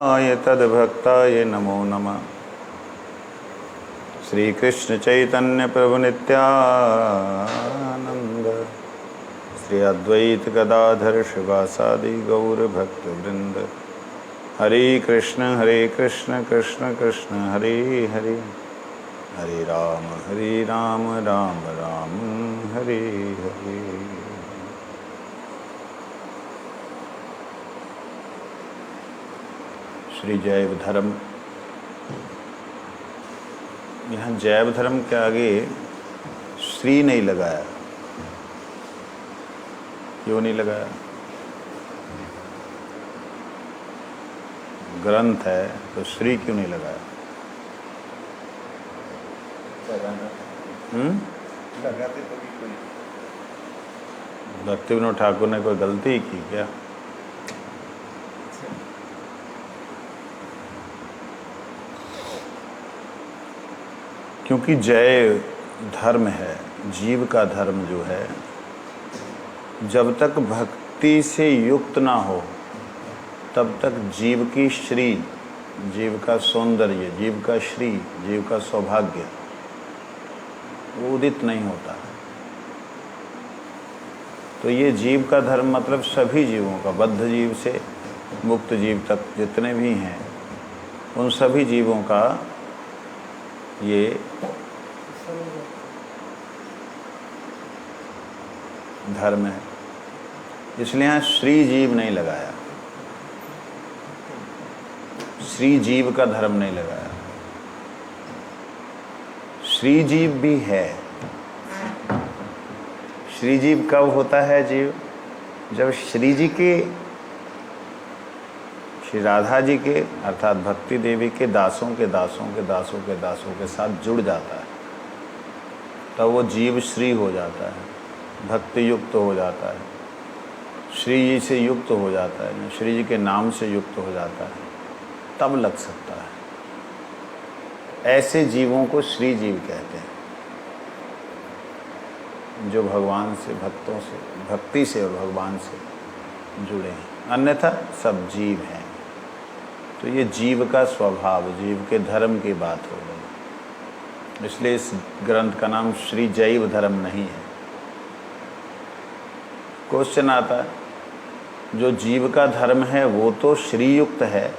आय तद्भक्ताय नमो नमः। श्री कृष्ण चैतन्य प्रभु नित्यानंद, श्री अद्वैत गदाधर शिवासादि गौर भक्त वृंद। हरे कृष्ण कृष्ण कृष्ण हरे हरे, हरे राम राम राम हरे हरे। श्री जैव धर्म, यहाँ जैव धर्म के आगे श्री नहीं लगाया। क्यों नहीं लगाया? ग्रंथ है तो श्री क्यों नहीं लगाया? लगाते तो भी कोई भक्ति विनोद ठाकुर ने कोई गलती की क्या? क्योंकि जय धर्म है, जीव का धर्म जो है, जब तक भक्ति से युक्त ना हो तब तक जीव की श्री, जीव का सौंदर्य, जीव का श्री, जीव का सौभाग्य वो उदित नहीं होता। तो ये जीव का धर्म मतलब सभी जीवों का, बद्ध जीव से मुक्त जीव तक जितने भी हैं उन सभी जीवों का ये धर्म है। इसलिए यहाँ श्री जीव नहीं लगाया, श्री जीव का धर्म नहीं लगाया। श्री जीव भी है। श्री जीव कब होता है जीव? जब श्री जी के, श्री राधा जी के अर्थात भक्ति देवी के दासों के दासों के दासों के दासों के साथ जुड़ जाता है, तब वो जीव श्री हो जाता है, भक्ति युक्त हो जाता है, श्री जी से युक्त हो जाता है, श्री जी के नाम से युक्त हो जाता है, तब लग सकता है। ऐसे जीवों को श्री जीव कहते हैं, जो भगवान से, भक्तों से, भक्ति से और भगवान से जुड़े हैं। अन्यथा सब जीव हैं। तो ये जीव का स्वभाव, जीव के धर्म की बात हो गई। इसलिए इस ग्रंथ का नाम श्री जैव धर्म नहीं है। क्वेश्चन आता है, जो जीव का धर्म है वो तो श्री युक्त है,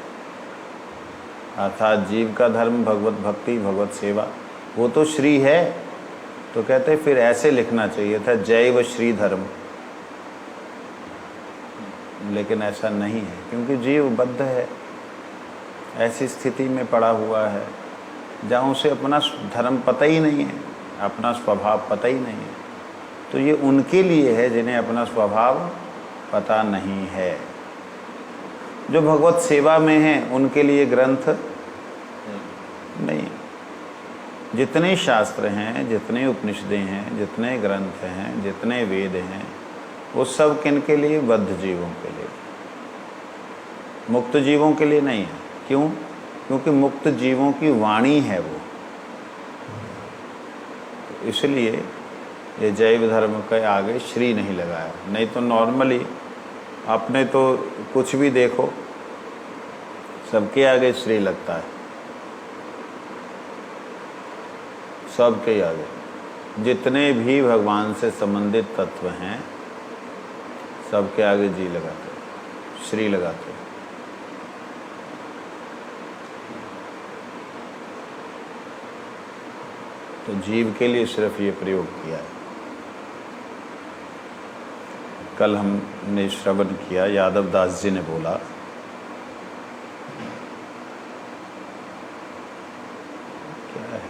अर्थात जीव का धर्म भगवत भक्ति, भगवत सेवा, वो तो श्री है। तो कहते हैं फिर ऐसे लिखना चाहिए था, जैव श्री धर्म। लेकिन ऐसा नहीं है, क्योंकि जीव बद्ध है, ऐसी स्थिति में पड़ा हुआ है जहाँ उसे अपना धर्म पता ही नहीं है, अपना स्वभाव पता ही नहीं है। तो ये उनके लिए है जिन्हें अपना स्वभाव पता नहीं है। जो भगवत सेवा में हैं उनके लिए ग्रंथ नहीं। जितने शास्त्र हैं, जितने उपनिषदें हैं, जितने ग्रंथ हैं, जितने वेद हैं, वो सब किनके लिए? बद्ध जीवों के लिए, मुक्त जीवों के लिए नहीं है। क्यों? क्योंकि मुक्त जीवों की वाणी है वो। तो इसलिए ये जैव धर्म के आगे श्री नहीं लगाया। नहीं तो नॉर्मली आपने तो कुछ भी देखो, सबके आगे श्री लगता है, सबके आगे। जितने भी भगवान से संबंधित तत्व हैं सबके आगे जी लगाते हैं, श्री लगाते हैं। तो जीव के लिए सिर्फ ये प्रयोग किया है। कल हमने श्रवण किया, यादव दास जी ने बोला, क्या है,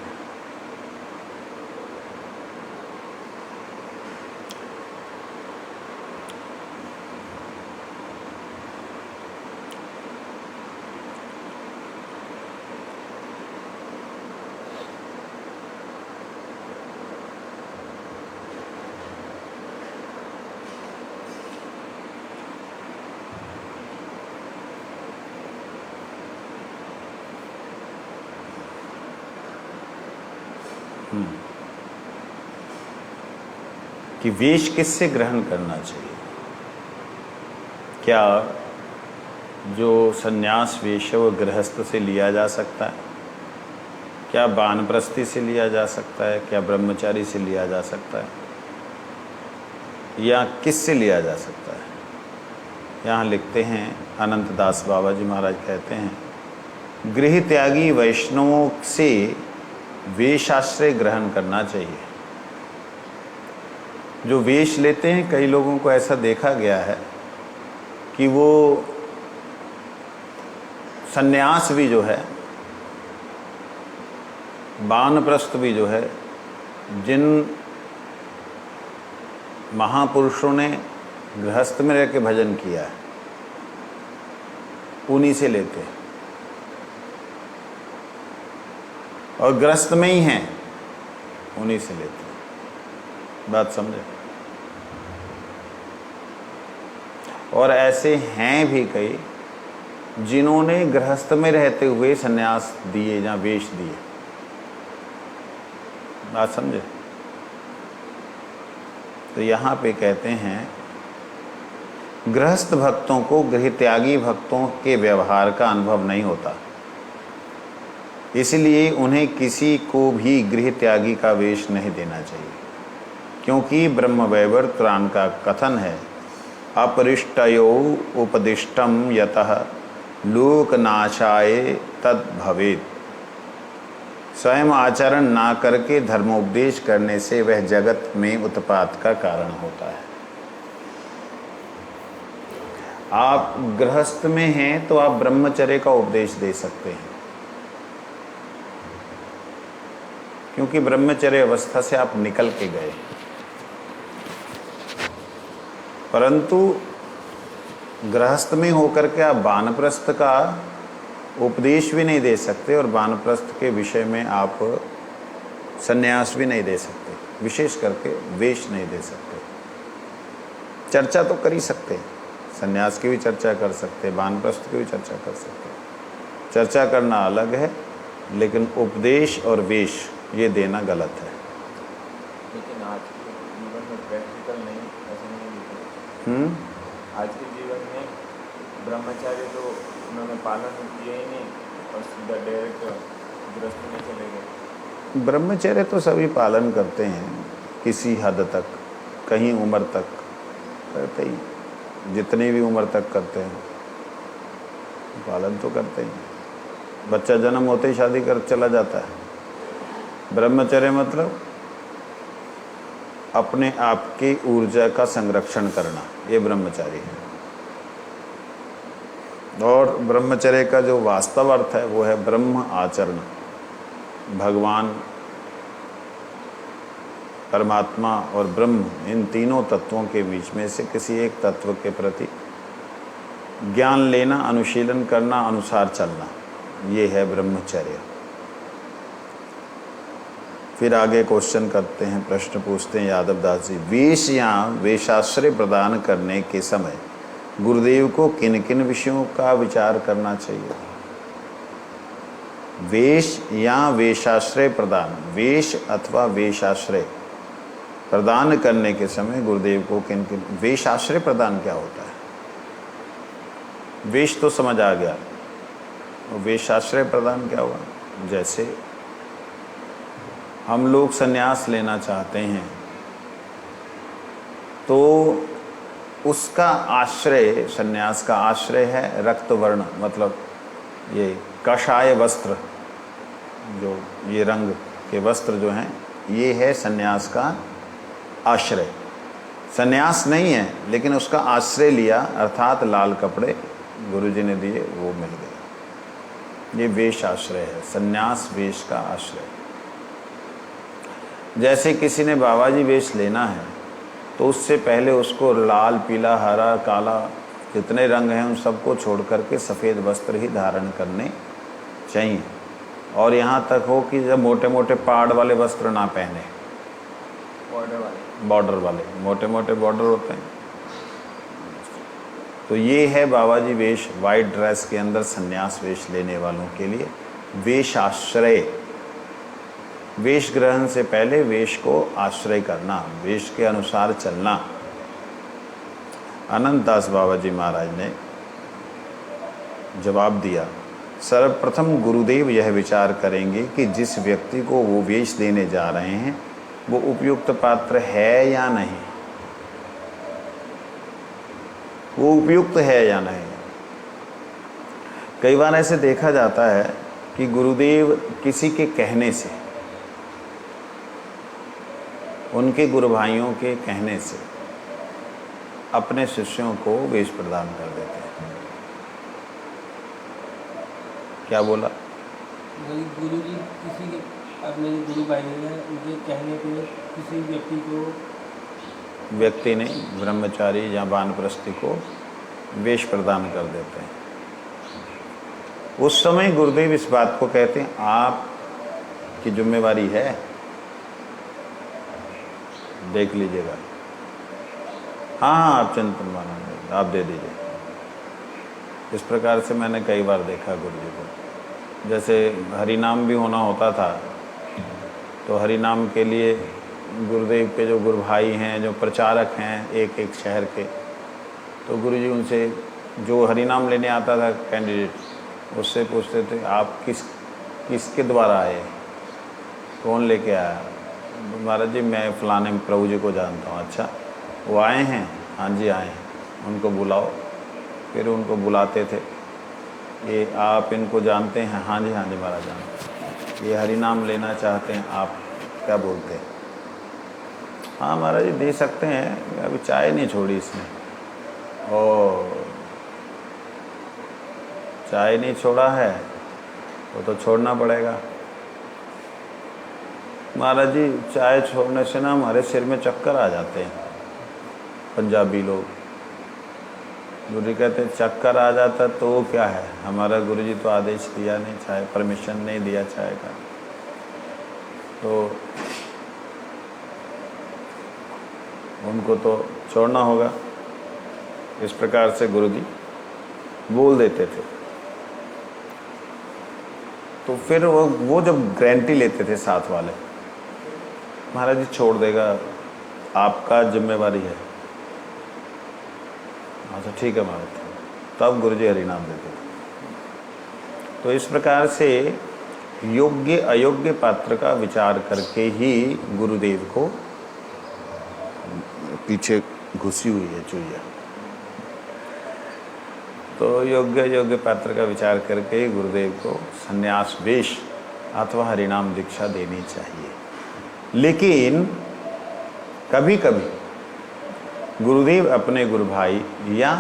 कि वेश किससे ग्रहण करना चाहिए? क्या जो संन्यास वेश है वो गृहस्थ से लिया जा सकता है? क्या वानप्रस्थी से लिया जा सकता है? क्या ब्रह्मचारी से लिया जा सकता है? या किस से लिया जा सकता है? यहाँ लिखते हैं, अनंत दास बाबा जी महाराज कहते हैं, गृह त्यागी वैष्णवों से वेशाश्रय ग्रहण करना चाहिए। जो वेश लेते हैं, कई लोगों को ऐसा देखा गया है कि वो सन्यास भी जो है, वानप्रस्थ भी जो है, जिन महापुरुषों ने गृहस्थ में रह के भजन किया है उन्हीं से लेते हैं, और गृहस्थ में ही हैं उन्हीं से लेते हैं। बात समझे? और ऐसे हैं भी कई जिन्होंने गृहस्थ में रहते हुए सन्यास दिए या वेश दिए। बात समझे? तो यहाँ पे कहते हैं, गृहस्थ भक्तों को गृह त्यागी भक्तों के व्यवहार का अनुभव नहीं होता, इसलिए उन्हें किसी को भी गृह त्यागी का वेश नहीं देना चाहिए, क्योंकि ब्रह्मवैवर्त पुराण का कथन है, अपरिष्टयो उपदिष्टम यतः लोकनाशाय तद भवेत्। स्वयं आचरण ना करके धर्मोपदेश करने से वह जगत में उत्पात का कारण होता है। आप गृहस्थ में हैं तो आप ब्रह्मचर्य का उपदेश दे सकते हैं, क्योंकि ब्रह्मचर्य अवस्था से आप निकल के गए। परंतु गृहस्थ में होकर के आप वानप्रस्थ का उपदेश भी नहीं दे सकते, और वानप्रस्थ के विषय में आप संन्यास भी नहीं दे सकते, विशेष करके वेश नहीं दे सकते। चर्चा तो कर ही सकते हैं, संन्यास की भी चर्चा कर सकते हैं, वानप्रस्थ की भी चर्चा कर सकते हैं। चर्चा करना अलग है, लेकिन उपदेश और वेश ये देना गलत है। लेकिन आज के जीवन में प्रैक्टिकल नहीं, ऐसा नहीं लिखा। आज के जीवन में ब्रह्मचार्य तो उन्होंने पालन किया ही नहीं और सीधा डायरेक्ट गृहस्थ में चले गए। ब्रह्मचर्य तो सभी पालन करते हैं, किसी हद तक, कहीं उम्र तक करते ही, जितनी भी उम्र तक करते हैं पालन तो करते ही। बच्चा जन्म होते ही शादी कर चला जाता है। ब्रह्मचर्य मतलब अपने आप की ऊर्जा का संरक्षण करना, ये ब्रह्मचारी है। और ब्रह्मचर्य का जो वास्तव अर्थ है वो है ब्रह्म आचरण। भगवान, परमात्मा और ब्रह्म, इन तीनों तत्वों के बीच में से किसी एक तत्व के प्रति ज्ञान लेना, अनुशीलन करना, अनुसार चलना, ये है ब्रह्मचर्य। फिर आगे क्वेश्चन करते हैं, प्रश्न पूछते हैं यादव दास जी, वेश या वेशाश्रय प्रदान करने के समय गुरुदेव को किन किन विषयों का विचार करना चाहिए? वेश या वेशाश्रय प्रदान, वेश अथवा वेशाश्रय प्रदान करने के समय गुरुदेव को किन किन, वेशाश्रय प्रदान क्या होता है? वेश तो समझ आ गया, वेशाश्रय प्रदान क्या हुआ? जैसे हम लोग संन्यास लेना चाहते हैं तो उसका आश्रय, संन्यास का आश्रय है रक्तवर्ण, मतलब ये कषाय वस्त्र, जो ये रंग के वस्त्र जो हैं, ये है संन्यास का आश्रय। संन्यास नहीं है लेकिन उसका आश्रय लिया, अर्थात लाल कपड़े गुरुजी ने दिए, वो मिल गए। ये वेश आश्रय है, संन्यास वेश का आश्रय। जैसे किसी ने बाबा जी वेश लेना है तो उससे पहले उसको लाल, पीला, हरा, काला, जितने रंग हैं उन सबको छोड़ करके सफ़ेद वस्त्र ही धारण करने चाहिए। और यहाँ तक हो कि जब मोटे मोटे पहाड़ वाले वस्त्र ना पहने, बॉर्डर वाले, मोटे मोटे बॉर्डर होते हैं। तो ये है बाबा जी वेश, वाइट ड्रेस के अंदर संन्यास वेश लेने वालों के लिए वेश आश्रय। वेश ग्रहण से पहले वेश को आश्रय करना, वेश के अनुसार चलना। अनंत दास बाबा जी महाराज ने जवाब दिया, सर्वप्रथम गुरुदेव यह विचार करेंगे कि जिस व्यक्ति को वो वेश देने जा रहे हैं वो उपयुक्त पात्र है या नहीं, वो उपयुक्त है या नहीं। कई बार ऐसे देखा जाता है कि गुरुदेव किसी के कहने से, उनके गुरु भाइयों के कहने से अपने शिष्यों को वेश प्रदान कर देते हैं। क्या बोला? गुरु जी किसी के अपने गुरु भाई हैं उनके कहने पे किसी व्यक्ति ने ब्रह्मचारी या वानप्रस्थी को वेश प्रदान कर देते हैं। उस समय गुरुदेव इस बात को कहते हैं, आपकी जिम्मेवारी है, देख लीजिएगा। हाँ, आप चिंतन मानेंगे, आप दे दीजिए। इस प्रकार से मैंने कई बार देखा गुरु जी को। जैसे हरिनाम भी होना होता था तो हरिनाम के लिए गुरुदेव के जो गुरु भाई हैं, जो प्रचारक हैं एक एक शहर के, तो गुरु जी उनसे जो हरिनाम लेने आता था कैंडिडेट, उससे पूछते थे आप किसके द्वारा आए, कौन लेके आया? महाराज जी मैं फलाने प्रभु जी को जानता हूँ। अच्छा, वो आए हैं? हाँ जी आए हैं, उनको बुलाओ। फिर उनको बुलाते थे, ये आप इनको जानते हैं? हाँ जी महाराज जानते। ये हरिनाम लेना चाहते हैं, आप क्या बोलते हैं? हाँ महाराज जी दे सकते हैं, अभी चाय नहीं छोड़ी इसने। ओ, चाय नहीं छोड़ा है वो तो छोड़ना पड़ेगा। महाराज जी चाय छोड़ने से ना हमारे सिर में चक्कर आ जाते हैं, पंजाबी लोग। गुरु जी कहते हैं चक्कर आ जाता तो क्या है, हमारा गुरु जी तो आदेश दिया नहीं, चाय परमिशन नहीं दिया चाय का, तो उनको तो छोड़ना होगा। इस प्रकार से गुरु जी बोल देते थे। तो फिर वो जब गारंटी लेते थे साथ वाले, महाराज जी छोड़ देगा, आपका जिम्मेवारी है। अच्छा ठीक है महाराज, तब गुरु जी हरिनाम देते थे। तो इस प्रकार से योग्य अयोग्य पात्र का विचार करके ही गुरुदेव को, पीछे घुसी हुई है चुईया, तो योग्य अयोग्य पात्र का विचार करके ही गुरुदेव को संन्यास वेश अथवा हरिनाम दीक्षा देनी चाहिए। लेकिन कभी कभी गुरुदेव अपने गुरु भाई या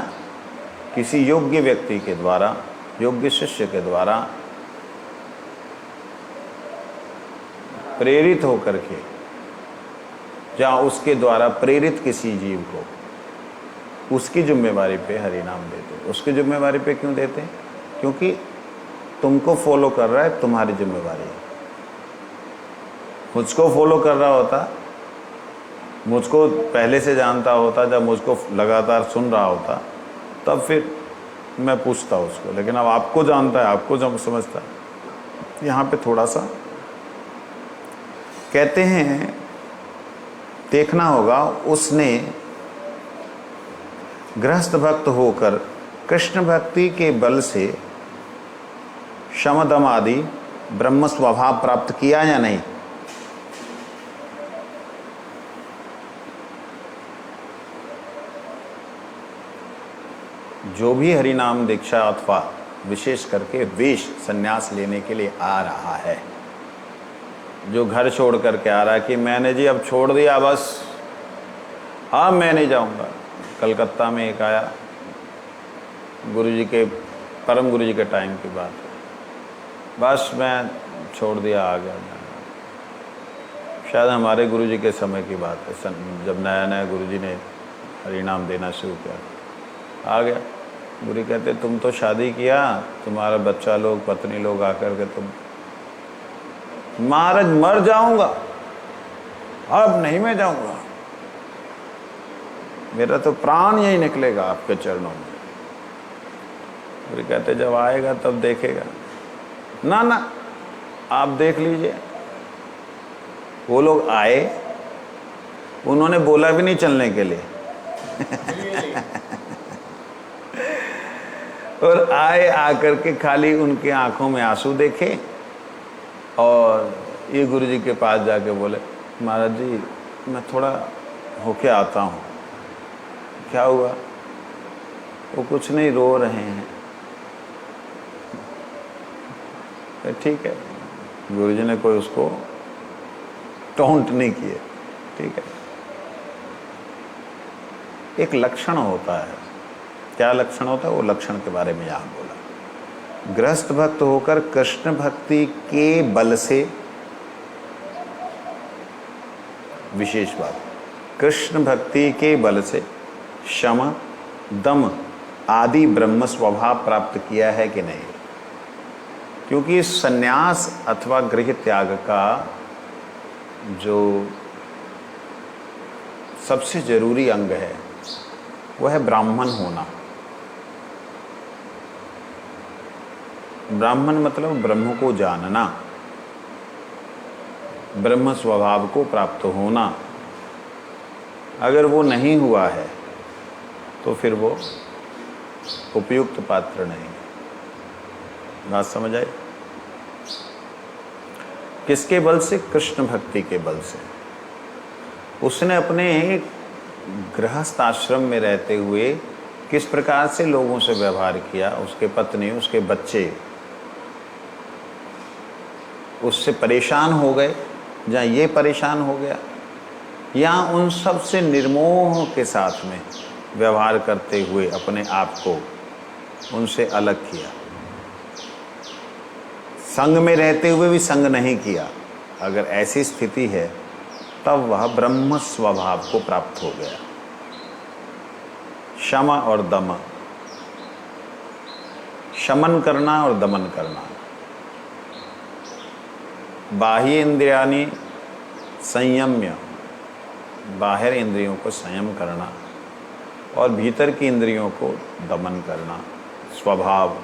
किसी योग्य व्यक्ति के द्वारा, योग्य शिष्य के द्वारा प्रेरित होकर के, या उसके द्वारा प्रेरित किसी जीव को उसकी जिम्मेवारी पे हरिनाम देते। उसकी जिम्मेवारी पे क्यों देते? क्योंकि तुमको फॉलो कर रहा है, तुम्हारी जिम्मेवारी है। मुझको फॉलो कर रहा होता, मुझको पहले से जानता होता, जब मुझको लगातार सुन रहा होता, तब फिर मैं पूछता उसको। लेकिन अब आपको जानता है, आपको जब समझता है। यहाँ पे थोड़ा सा कहते हैं, देखना होगा, उसने गृहस्थ भक्त होकर कृष्ण भक्ति के बल से शम दम आदि ब्रह्म स्वभाव प्राप्त किया या नहीं? जो भी हरिनाम दीक्षा अथवा विशेष करके वेश संन्यास लेने के लिए आ रहा है, जो घर छोड़ करके आ रहा है कि मैंने जी अब छोड़ दिया, बस हाँ मैं नहीं जाऊंगा। कलकत्ता में एक आया, गुरुजी के, परम गुरुजी के टाइम की बात है, बस मैं छोड़ दिया, आ गया। शायद हमारे गुरुजी के समय की बात है, जब नया नया गुरुजी ने हरिनाम देना शुरू किया, आ गया। गुरु कहते तुम तो शादी किया, तुम्हारा बच्चा लोग, पत्नी लोग आकर के, तुम महाराज मर जाऊंगा, अब नहीं मैं जाऊंगा, मेरा तो प्राण यही निकलेगा आपके चरणों में। गुरु कहते जब आएगा तब देखेगा। ना ना, आप देख लीजिए। वो लोग आए, उन्होंने बोला भी नहीं चलने के लिए। और आए, आकर के खाली उनके आंखों में आंसू देखे और ये गुरुजी के पास जाके बोले, महाराज जी मैं थोड़ा होके आता हूँ। क्या हुआ? वो कुछ नहीं, रो रहे हैं। ठीक है, गुरुजी ने कोई उसको टोंट नहीं किए, ठीक है। एक लक्षण होता है, क्या लक्षण होता है? वो लक्षण के बारे में यहाँ बोला। गृहस्थ भक्त होकर कृष्ण भक्ति के बल से, विशेष बात, कृष्ण भक्ति के बल से शम दम आदि ब्रह्म स्वभाव प्राप्त किया है कि नहीं? क्योंकि संन्यास अथवा गृह त्याग का जो सबसे जरूरी अंग है वह है ब्राह्मण होना। ब्राह्मण मतलब ब्रह्म को जानना, ब्रह्म स्वभाव को प्राप्त होना। अगर वो नहीं हुआ है तो फिर वो उपयुक्त पात्र नहीं। बात समझ आई? किसके बल से? कृष्ण भक्ति के बल से। उसने अपने गृहस्थ आश्रम में रहते हुए किस प्रकार से लोगों से व्यवहार किया, उसके पत्नी, उसके बच्चे उससे परेशान हो गए, जहाँ ये परेशान हो गया, या उन सब से निर्मोह के साथ में व्यवहार करते हुए अपने आप को उनसे अलग किया। संग में रहते हुए भी संग नहीं किया। अगर ऐसी स्थिति है तब वह ब्रह्म स्वभाव को प्राप्त हो गया। शम और दम, शमन करना और दमन करना। बाह्य इंद्रियानि संयम्य, बाहर इंद्रियों को संयम करना और भीतर की इंद्रियों को दमन करना। स्वभाव,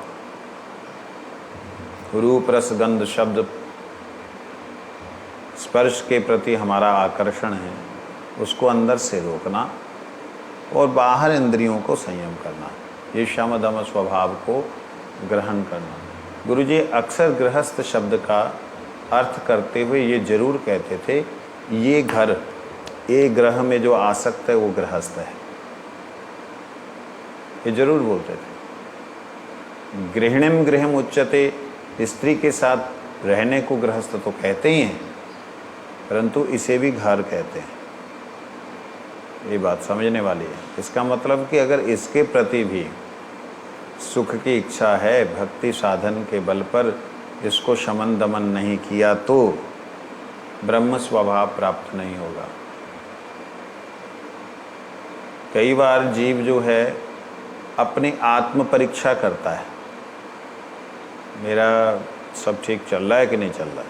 रूप रस गंध शब्द स्पर्श के प्रति हमारा आकर्षण है, उसको अंदर से रोकना और बाहर इंद्रियों को संयम करना। ये शम दम स्वभाव को ग्रहण करना। गुरुजी अक्सर गृहस्थ शब्द का अर्थ करते हुए ये जरूर कहते थे, ये घर, ये ग्रह में जो आसक्त है वो गृहस्थ है। ये जरूर बोलते थे। गृहिणीम गृहम उच्यते, स्त्री के साथ रहने को गृहस्थ तो कहते ही हैं, परंतु इसे भी घर कहते हैं। ये बात समझने वाली है। इसका मतलब कि अगर इसके प्रति भी सुख की इच्छा है, भक्ति साधन के बल पर इसको शमन दमन नहीं किया तो ब्रह्म स्वभाव प्राप्त नहीं होगा। कई बार जीव जो है अपनी आत्म परीक्षा करता है, मेरा सब ठीक चल रहा है कि नहीं चल रहा है,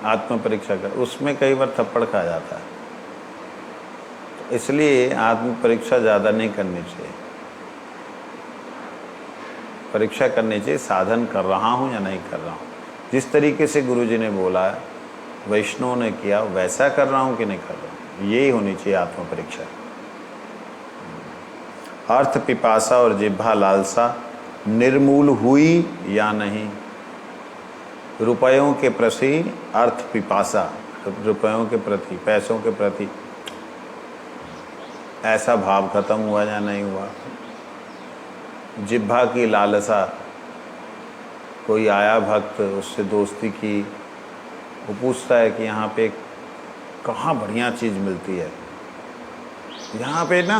आत्म परीक्षा कर, उसमें कई बार थप्पड़ खा जाता है। इसलिए आत्म परीक्षा ज़्यादा नहीं करनी चाहिए। परीक्षा करनी चाहिए, साधन कर रहा हूँ या नहीं कर रहा हूँ। जिस तरीके से गुरुजी ने बोला, वैष्णव ने किया, वैसा कर रहा हूँ कि नहीं कर रहा हूँ, यही होनी चाहिए आत्म परीक्षा। अर्थ पिपासा और जिह्वा लालसा निर्मूल हुई या नहीं। रुपयों के प्रति अर्थ पिपासा, रुपयों के प्रति, पैसों के प्रति ऐसा भाव खत्म हुआ या नहीं हुआ। जिह्वा की लालसा, कोई आया भक्त, उससे दोस्ती की, वो पूछता है कि यहाँ पे कहाँ बढ़िया चीज़ मिलती है, यहाँ पे ना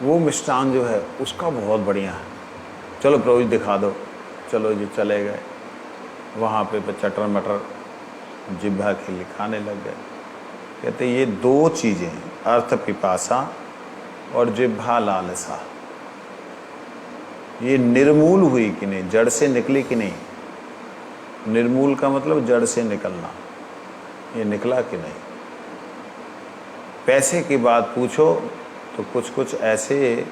वो मिष्ठान जो है उसका बहुत बढ़िया है, चलो प्रभु जी दिखा दो। चलो जी, चले गए वहाँ पे चटर मटर जिह्वा के लिए खाने लग गए। कहते ये दो चीज़ें, अर्थ पिपासा और जिह्वा लालसा, ये निर्मूल हुई कि नहीं, जड़ से निकली कि नहीं। निर्मूल का मतलब जड़ से निकलना, ये निकला कि नहीं। पैसे की बात पूछो तो कुछ कुछ ऐसे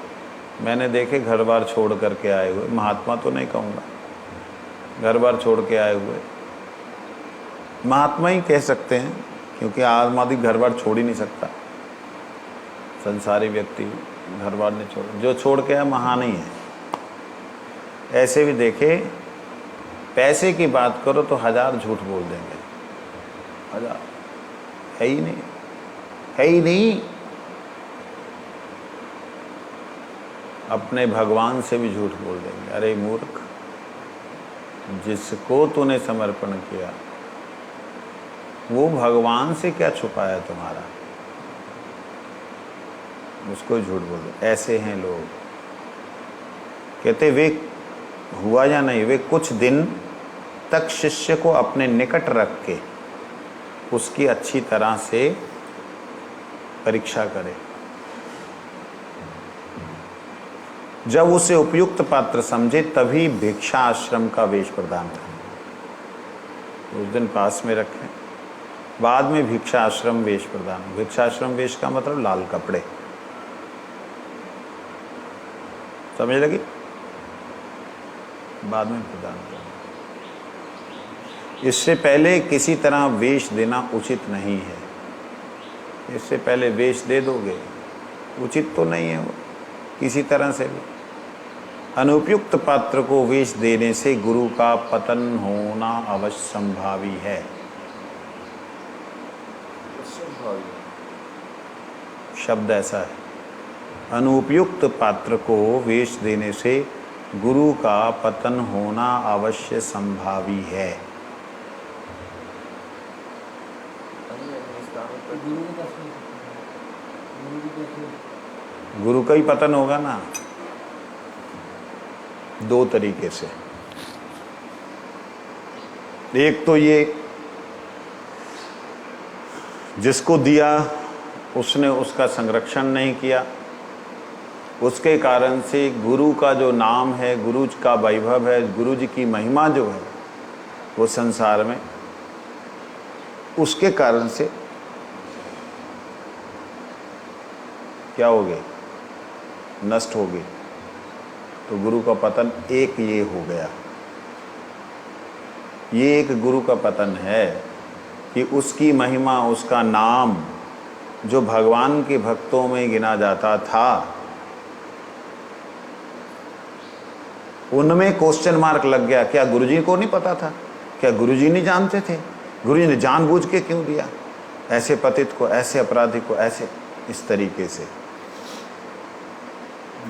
मैंने देखे घर बार छोड़ करके आए हुए, महात्मा तो नहीं कहूँगा, घर बार छोड़ के आए हुए, महात्मा ही कह सकते हैं क्योंकि आदमी घर बार छोड़ ही नहीं सकता। संसारी व्यक्ति घर बार नहीं छोड़, जो छोड़ के आया महान ही है। ऐसे भी देखे, पैसे की बात करो तो 1000 झूठ बोल देंगे, 1000 है ही नहीं, है ही नहीं। अपने भगवान से भी झूठ बोल देंगे। अरे मूर्ख, जिसको तूने समर्पण किया वो भगवान से क्या छुपाया तुम्हारा, उसको झूठ बोल दो। ऐसे हैं लोग। कहते वे हुआ या नहीं, वे कुछ दिन तक शिष्य को अपने निकट रख के उसकी अच्छी तरह से परीक्षा करे। जब उसे उपयुक्त पात्र समझे तभी भिक्षा आश्रम का वेश प्रदान करें। उस दिन पास में रखें, बाद में भिक्षा आश्रम वेश प्रदान। भिक्षा आश्रम वेश का मतलब लाल कपड़े, समझ लगी? बाद में प्रदान करें। इससे पहले किसी तरह वेश देना उचित नहीं है। इससे पहले वेश दे दोगे, उचित तो नहीं है वो किसी तरह से भी। अनुपयुक्त पात्र को वेश देने से गुरु का पतन होना अवश्य संभावी है। शब्द ऐसा है, अनुपयुक्त पात्र को वेश देने से गुरु का पतन होना अवश्य संभावी है। गुरु का ही पतन होगा ना, 2 तरीके से। एक तो ये जिसको दिया उसने उसका संरक्षण नहीं किया, उसके कारण से गुरु का जो नाम है, गुरु का वैभव है, गुरु जी की महिमा जो है वो संसार में, उसके कारण से क्या हो गई, नष्ट हो गई। तो गुरु का पतन एक ये हो गया। ये एक गुरु का पतन है कि उसकी महिमा, उसका नाम जो भगवान के भक्तों में गिना जाता था, उनमें क्वेश्चन मार्क लग गया। क्या गुरुजी को नहीं पता था? क्या गुरुजी नहीं जानते थे? गुरुजी ने जानबूझ के क्यों दिया ऐसे पतित को, ऐसे अपराधी को, ऐसे इस तरीके से?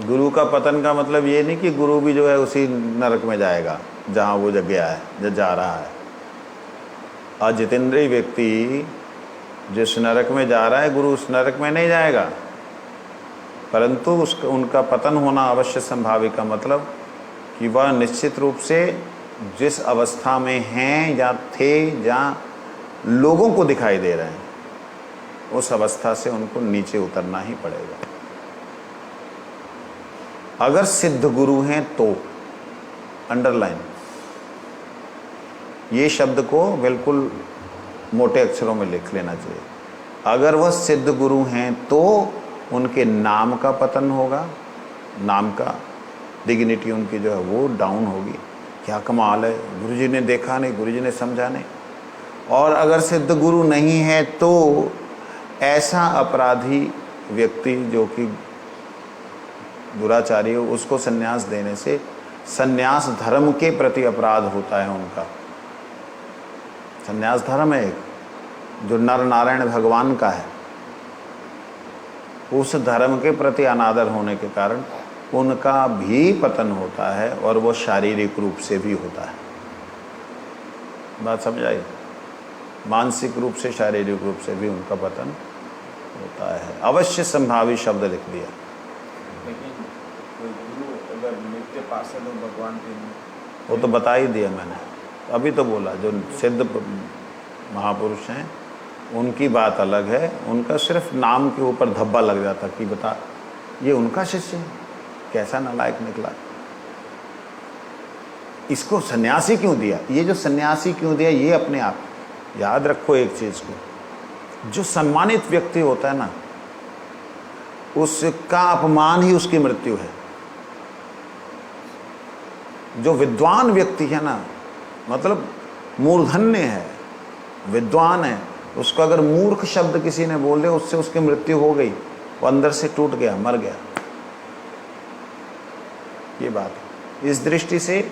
गुरु का पतन का मतलब ये नहीं कि गुरु भी जो है उसी नरक में जाएगा जहाँ वो गया है, जो जा रहा है। अजितेंद्रिय व्यक्ति जिस नरक में जा रहा है, गुरु उस नरक में नहीं जाएगा, परंतु उसका उनका पतन होना अवश्य संभावी का मतलब कि वह निश्चित रूप से जिस अवस्था में हैं या थे, जहाँ लोगों को दिखाई दे रहे हैं, उस अवस्था से उनको नीचे उतरना ही पड़ेगा। अगर सिद्ध गुरु हैं तो, अंडरलाइन, ये शब्द को बिल्कुल मोटे अक्षरों में लिख लेना चाहिए। अगर वह सिद्ध गुरु हैं तो उनके नाम का पतन होगा, नाम का डिग्निटी उनकी जो है वो डाउन होगी। क्या कमाल है, गुरुजी ने देखा नहीं, गुरुजी ने समझा नहीं। और अगर सिद्ध गुरु नहीं है तो ऐसा अपराधी व्यक्ति जो कि दुराचारी हो, उसको संन्यास देने से संन्यास धर्म के प्रति अपराध होता है उनका। संन्यास धर्म है एक, जो नर नारायण भगवान का है, उस धर्म के प्रति अनादर होने के कारण उनका भी पतन होता है, और वो शारीरिक रूप से भी होता है। बात समझ आई? मानसिक रूप से, शारीरिक रूप से भी उनका पतन होता है। अवश्य संभावी शब्द लिख दिया। लेकिन कोई गुरु अगर नित्य पार्षद हो भगवान के, वो तो बता ही दिया मैंने, अभी तो बोला। जो सिद्ध महापुरुष हैं उनकी बात अलग है, उनका सिर्फ नाम के ऊपर धब्बा लग जाता कि बता ये उनका शिष्य है, कैसा नालायक निकला, इसको सन्यासी क्यों दिया। ये जो सन्यासी क्यों दिया, ये अपने आप याद रखो एक चीज़ को, जो सम्मानित व्यक्ति होता है ना, उसका अपमान ही उसकी मृत्यु है। जो विद्वान व्यक्ति है ना, मतलब मूर्धन्य है, विद्वान है, उसको अगर मूर्ख शब्द किसी ने बोल दिया, उससे उसकी मृत्यु हो गई, वो अंदर से टूट गया, मर गया। ये बात है। इस दृष्टि से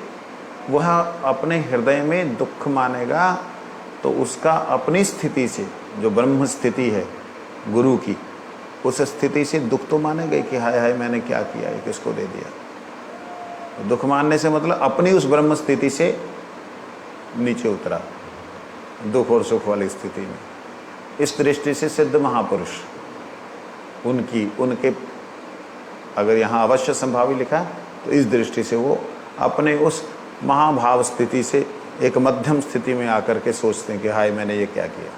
वह अपने हृदय में दुख मानेगा तो उसका अपनी स्थिति से, जो ब्रह्म स्थिति है गुरु की, उस स्थिति से दुख तो मानेगा कि हाय हाय मैंने क्या किया, ये किसको दे दिया। दुख मानने से मतलब अपनी उस ब्रह्म स्थिति से नीचे उतरा, दुख और सुख वाली स्थिति में। इस दृष्टि से सिद्ध महापुरुष उनके अगर यहाँ अवश्य संभावी लिखा है तो इस दृष्टि से वो अपने उस महाभाव स्थिति से एक मध्यम स्थिति में आकर के सोचते हैं कि हाय मैंने ये क्या किया।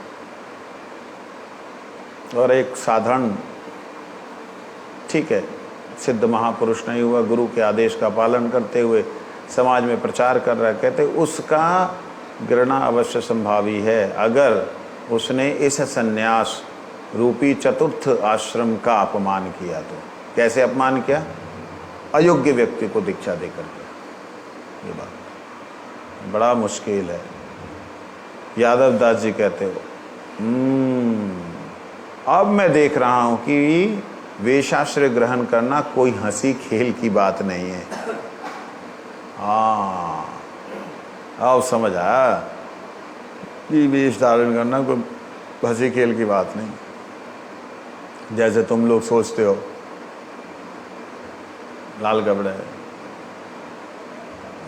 और एक साधारण, ठीक है, सिद्ध महापुरुष नहीं हुआ, गुरु के आदेश का पालन करते हुए समाज में प्रचार कर रहा है, कहते उसका घृणा अवश्य संभावी है अगर उसने इस संन्यास रूपी चतुर्थ आश्रम का अपमान किया। तो कैसे अपमान किया? अयोग्य व्यक्ति को दीक्षा देकर के। ये बात बड़ा मुश्किल है। यादव दास जी कहते हो अब मैं देख रहा हूं कि वेशाश्रय ग्रहण करना कोई हंसी खेल की बात नहीं है। हाँ, अब समझ आया कि वेश धारण करना कोई हंसी खेल की बात नहीं, जैसे तुम लोग सोचते हो लाल कपड़े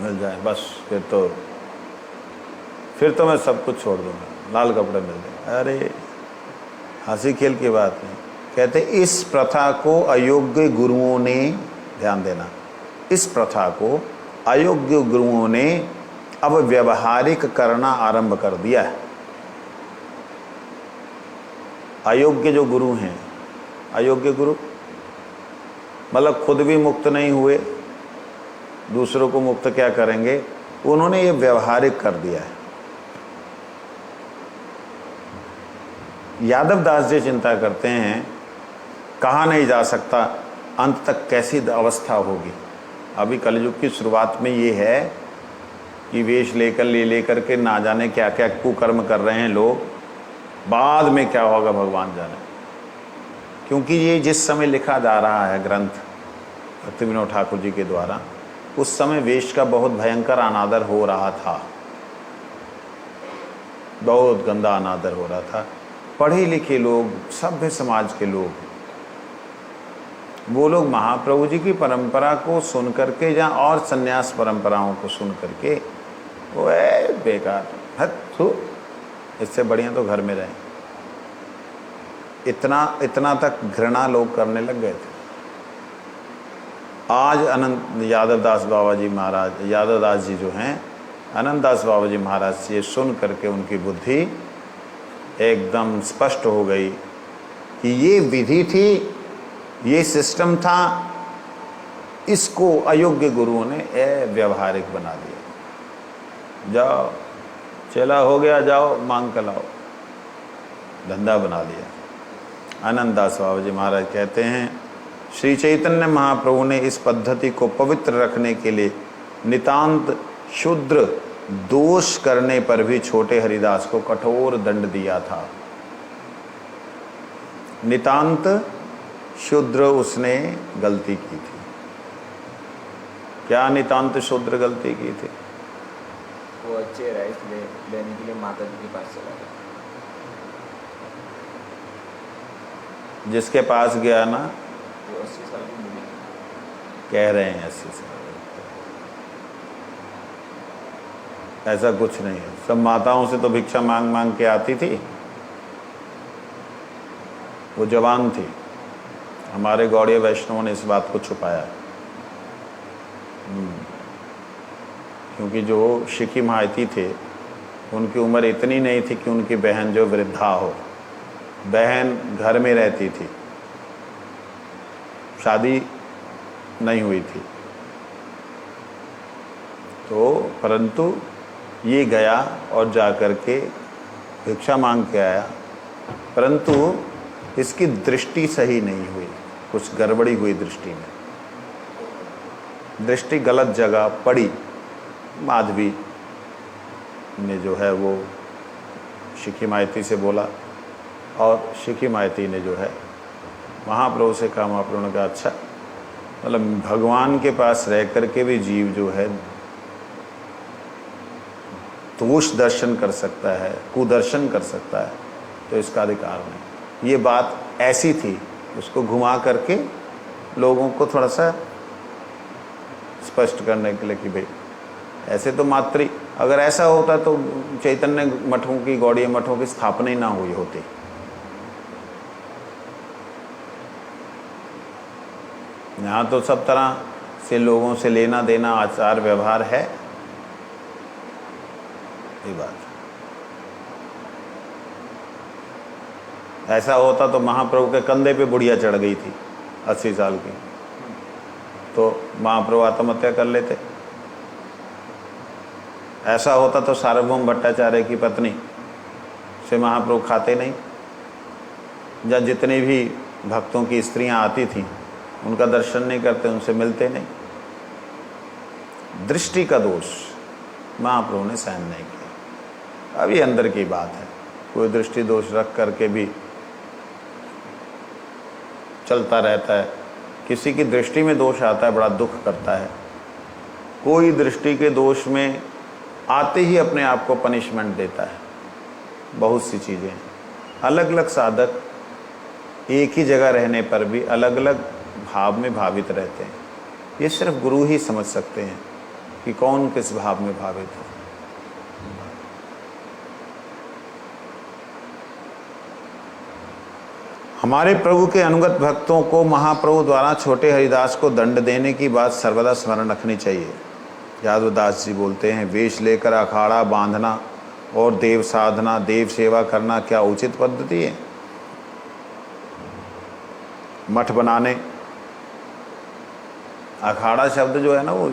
मिल जाए बस फिर तो मैं सब कुछ छोड़ दूंगा, लाल कपड़े मिल जाए। अरे हंसी खेल की बात नहीं। कहते इस प्रथा को अयोग्य गुरुओं ने, ध्यान देना, इस प्रथा को अयोग्य गुरुओं ने अब व्यवहारिक करना आरंभ कर दिया है। अयोग्य जो गुरु हैं, अयोग्य गुरु मतलब खुद भी मुक्त नहीं हुए, दूसरों को मुक्त क्या करेंगे, उन्होंने ये व्यवहारिक कर दिया है। यादव दास जी चिंता करते हैं कहा नहीं जा सकता अंत तक कैसी अवस्था होगी। अभी कलयुग की शुरुआत में ये है कि वेश लेकर के ना जाने क्या क्या कुकर्म कर रहे हैं लोग, बाद में क्या होगा भगवान जाने। क्योंकि ये जिस समय लिखा जा रहा है ग्रंथ भक्ति विनोद ठाकुर जी के द्वारा, उस समय वेश का बहुत भयंकर अनादर हो रहा था, बहुत गंदा अनादर हो रहा था। पढ़े लिखे लोग, सभ्य समाज के लोग, वो लोग महाप्रभु जी की परंपरा को सुन करके या और संन्यास परंपराओं को सुन करके वो है बेकार, इससे बढ़िया तो घर में रहें, इतना तक घृणा लोग करने लग गए थे। आज अनंत यादव दास बाबा जी महाराज, यादव दास जी जो हैं, अनंत दास बाबा जी महाराज से सुन करके उनकी बुद्धि एकदम स्पष्ट हो गई कि ये विधि थी, ये सिस्टम था, इसको अयोग्य गुरुओं ने व्यवहारिक बना दिया। जाओ चला हो गया, जाओ मांग कर लाओ, धंधा बना दिया। आनंद दास बाबा जी महाराज कहते हैं श्री चैतन्य महाप्रभु ने इस पद्धति को पवित्र रखने के लिए नितांत शुद्र दोष करने पर भी छोटे हरिदास को कठोर दंड दिया था। नितांत शुद्र उसने गलती की थी। क्या नितांत शुद्र गलती की थी? वो अच्छे राइस लेने के लिए माता जी के पास चला गया। जिसके पास गया ना, वो 80 साल की बुढ़ी कह रहे हैं 80 साल, ऐसा कुछ नहीं है। सब माताओं से तो भिक्षा मांग मांग के आती थी, वो जवान थी। हमारे गौड़ीय वैष्णवों ने इस बात को छुपाया, क्योंकि जो शिखी महायती थे उनकी उम्र इतनी नहीं थी कि उनकी बहन जो वृद्धा हो। बहन घर में रहती थी, शादी नहीं हुई थी। तो परंतु ये गया और जा कर के भिक्षा मांग के आया, परंतु इसकी दृष्टि सही नहीं हुई, कुछ गड़बड़ी हुई दृष्टि में, दृष्टि गलत जगह पड़ी। माधवी ने जो है वो शिखी मायती से बोला और शिखी मायती ने जो है महाप्रभु से कहा। महाप्रभु ने कहा अच्छा मतलब भगवान के पास रह करके भी जीव जो है दोष दर्शन कर सकता है, कुदर्शन कर सकता है, तो इसका अधिकार नहीं। ये बात ऐसी थी, उसको घुमा करके लोगों को थोड़ा सा स्पष्ट करने के लिए कि भाई ऐसे तो मातृ, अगर ऐसा होता तो चैतन्य मठों की, गौड़ीय मठों की स्थापना ही ना हुई होती। यहाँ तो सब तरह से लोगों से लेना देना, आचार व्यवहार है, ये बात। ऐसा होता तो महाप्रभु के कंधे पे बुढ़िया चढ़ गई थी 80 साल की, तो महाप्रभु आत्महत्या कर लेते। ऐसा होता तो सार्वभौम भट्टाचार्य की पत्नी से महाप्रभु खाते नहीं, या जितनी भी भक्तों की स्त्रियां आती थीं उनका दर्शन नहीं करते, उनसे मिलते नहीं। दृष्टि का दोष महाप्रभु ने सहन नहीं किया। अब ये अंदर की बात है, कोई दृष्टि दोष रख करके भी चलता रहता है। किसी की दृष्टि में दोष आता है, बड़ा दुख करता है। कोई दृष्टि के दोष में आते ही अपने आप को पनिशमेंट देता है। बहुत सी चीज़ें, अलग अलग साधक एक ही जगह रहने पर भी अलग अलग भाव में भावित रहते हैं। ये सिर्फ गुरु ही समझ सकते हैं कि कौन किस भाव में भावित है। हमारे प्रभु के अनुगत भक्तों को महाप्रभु द्वारा छोटे हरिदास को दंड देने की बात सर्वदा स्मरण रखनी चाहिए। यादवदास जी बोलते हैं, वेश लेकर अखाड़ा बांधना और देव साधना, देव सेवा करना क्या उचित पद्धति है? मठ बनाने, अखाड़ा शब्द जो है ना, वो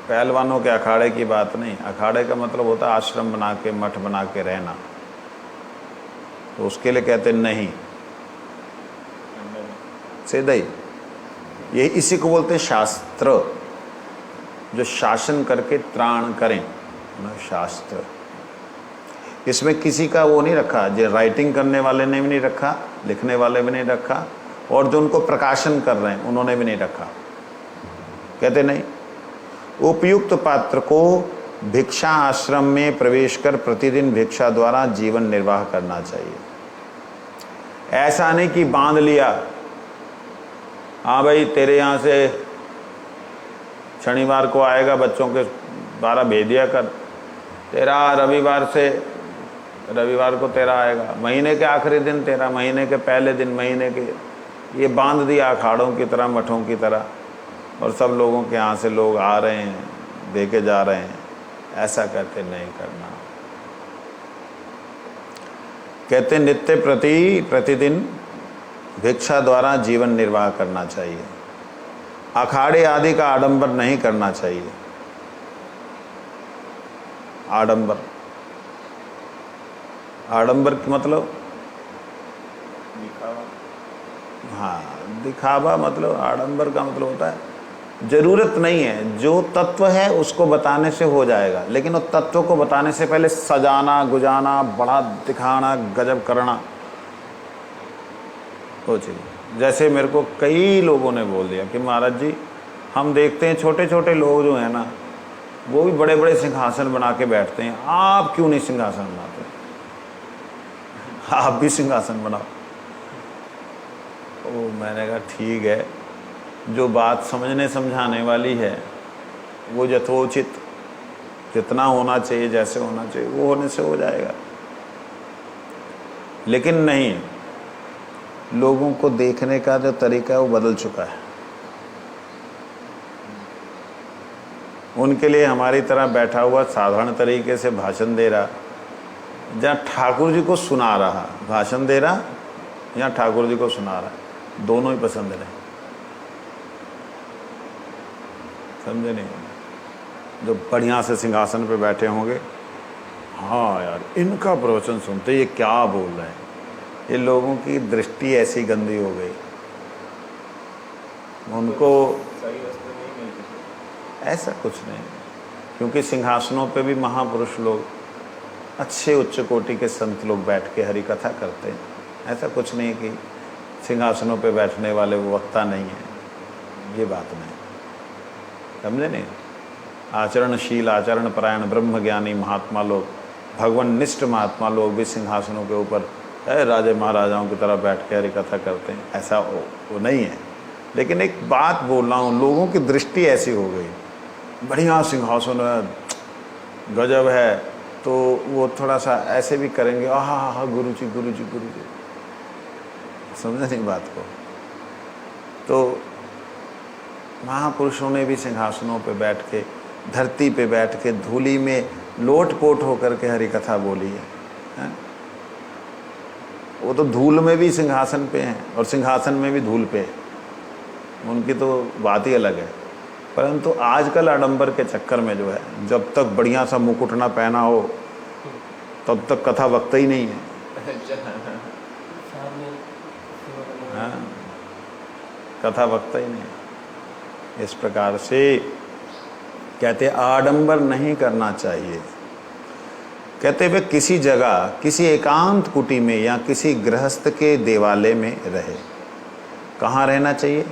पहलवानों के अखाड़े की बात नहीं। अखाड़े का मतलब होता है आश्रम बना के, मठ बना के रहना। तो उसके लिए कहते नहीं, सीधा ही ये इसी को बोलते हैं शास्त्र, जो शासन करके त्राण करें, शास्त्र। इसमें किसी का वो नहीं रखा, जो राइटिंग करने वाले ने भी नहीं रखा, लिखने वाले भी नहीं रखा, और जो उनको प्रकाशन कर रहे हैं उन्होंने भी नहीं रखा। कहते नहीं, उपयुक्त पात्र को भिक्षा आश्रम में प्रवेश कर प्रतिदिन भिक्षा द्वारा जीवन निर्वाह करना चाहिए। ऐसा नहीं कि बांध लिया, हाँ भाई तेरे यहाँ से शनिवार को आएगा, बच्चों के 12 भेज दिया कर, तेरा रविवार को तेरा आएगा, महीने के आखिरी दिन तेरा, महीने के पहले दिन, महीने के, ये बांध दिया अखाड़ों की तरह, मठों की तरह, और सब लोगों के यहाँ से लोग आ रहे हैं, दे के जा रहे हैं। ऐसा कहते नहीं करना। कहते नित्य प्रतिदिन भिक्षा द्वारा जीवन निर्वाह करना चाहिए। अखाड़े आदि का आडंबर नहीं करना चाहिए। आडंबर का मतलब दिखावा। हाँ, दिखावा मतलब, आडंबर का मतलब होता है जरूरत नहीं है, जो तत्व है उसको बताने से हो जाएगा, लेकिन उस तत्व को बताने से पहले सजाना गुजाना, बड़ा दिखाना, गजब करना वो चाहिए। जैसे मेरे को कई लोगों ने बोल दिया कि महाराज जी, हम देखते हैं छोटे छोटे लोग जो हैं ना, वो भी बड़े बड़े सिंहासन बना के बैठते हैं, आप क्यों नहीं सिंहासन बनाते? आप भी सिंहासन बनाओ। ओ, मैंने कहा ठीक है, जो बात समझने समझाने वाली है वो यथोचित जितना होना चाहिए, जैसे होना चाहिए, वो होने से हो जाएगा। लेकिन नहीं, लोगों को देखने का जो तरीका है वो बदल चुका है। उनके लिए हमारी तरह बैठा हुआ साधारण तरीके से भाषण दे रहा, जहाँ ठाकुर जी को सुना रहा, भाषण दे रहा, यहाँ ठाकुर जी को सुना रहा, दोनों ही पसंद रहे। समझे नहीं? जो बढ़िया से सिंहासन पे बैठे होंगे, हाँ यार इनका प्रवचन सुनते ये क्या बोल रहे हैं, ये लोगों की दृष्टि ऐसी गंदी हो गई, उनको सही रास्ते नहीं मिलते। ऐसा कुछ नहीं, क्योंकि सिंहासनों पे भी महापुरुष लोग, अच्छे उच्च कोटि के संत लोग बैठ के हरि कथा करते हैं। ऐसा कुछ नहीं कि सिंहासनों पे बैठने वाले वो वक्ता नहीं है, ये बात नहीं, समझे नहीं। आचरणशील, आचरण परायण, ब्रह्म ज्ञानी महात्मा लोग, भगवान निष्ठ महात्मा लोग भी सिंहासनों के ऊपर राजे महाराजाओं की तरह बैठ के हरि कथा करते हैं, ऐसा वो नहीं है। लेकिन एक बात बोल रहा हूँ, लोगों की दृष्टि ऐसी हो गई, बढ़िया सिंहासन है, गजब है, तो वो थोड़ा सा ऐसे भी करेंगे, हाँ गुरु जी गुरु जी गुरु जी, समझे नहीं बात को। तो महापुरुषों ने भी सिंहासनों पे बैठ के, धरती पे बैठ के, धूली में लोटपोट होकर के हरि कथा बोली है? वो तो धूल में भी सिंहासन पे हैं और सिंहासन में भी धूल पे, उनकी तो बात ही अलग है। परंतु आजकल आडंबर के चक्कर में जो है, जब तक बढ़िया सा मुकुट ना पहना हो तब तक कथा वक्ता ही नहीं है। हाँ, कथा वक्ता ही नहीं है। इस प्रकार से कहते आडंबर नहीं करना चाहिए। कहते वे किसी जगह, किसी एकांत कुटी में या किसी गृहस्थ के देवालय में रहे। कहाँ रहना चाहिए?